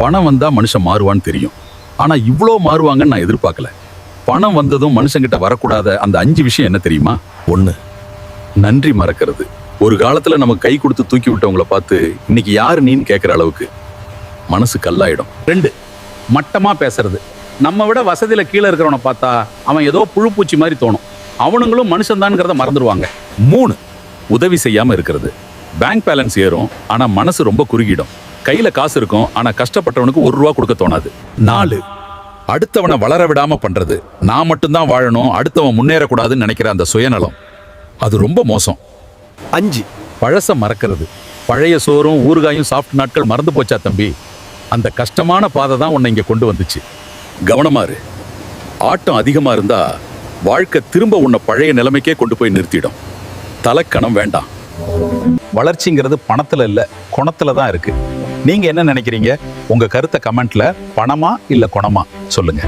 பணம் வந்தா மனுஷன் மாறுவான்னு தெரியும், ஆனா இவ்ளோ மாறுவாங்கன்னு நான் எதிர்பார்க்கல. பணம் வந்ததும் மனுஷங்கிட்ட வரக்கூடாத அந்த 5 விஷயம் என்ன தெரியுமா? 1. நன்றி மறக்கிறது. ஒரு காலத்துல நமக்கு கை கொடுத்து தூக்கி விட்டவங்களை பார்த்து இன்னைக்கு யாரு நீன்னு கேட்கிற அளவுக்கு மனசு கல்லாயிடும். 2. மட்டமா பேசுறது. நம்ம விட வசதியில கீழே இருக்கிறவனை பார்த்தா அவன் ஏதோ புழுப்பூச்சி மாதிரி தோணும். அவனுங்களும் மனுஷன்தான்ங்கிறத மறந்துடுவாங்க. 3. உதவி செய்யாம இருக்கிறது. பேங்க் பேலன்ஸ் ஏறும், ஆனா மனசு ரொம்ப குறுகிடும். கையில காசு இருக்கும், ஆனா கஷ்டப்பட்டவனுக்கு ₹1 கொடுக்க தோணாது. 4. அடுத்தவனை வளர விடாம பண்றது. நான் மட்டும்தான் வாழணும், அடுத்தவன் முன்னேறக்கூடாதுன்னு நினைக்கிற அந்த சுயநலம், அது ரொம்ப மோசம். 5. பழச மறக்கிறது. பழைய சோறும் ஊறுகாயும் சாப்பிட்ட நாட்கள் மறந்து போச்சா தம்பி? அந்த கஷ்டமான பாதை தான் உன்னை இங்க கொண்டு வந்துச்சு. கவனமா இரு. ஆட்டம் அதிகமா இருந்தா வாழ்க்கை திரும்ப உன்னை பழைய நிலைமைக்கே கொண்டு போய் நிறுத்திடும். தலைக்கணம் வேண்டாம். வளர்ச்சிங்கிறது பணத்துல இல்ல, குணத்துல தான் இருக்கு. நீங்க என்ன நினைக்கிறீங்க? உங்க கருத்தை கமெண்ட்ல பணமா இல்ல குணமா சொல்லுங்க.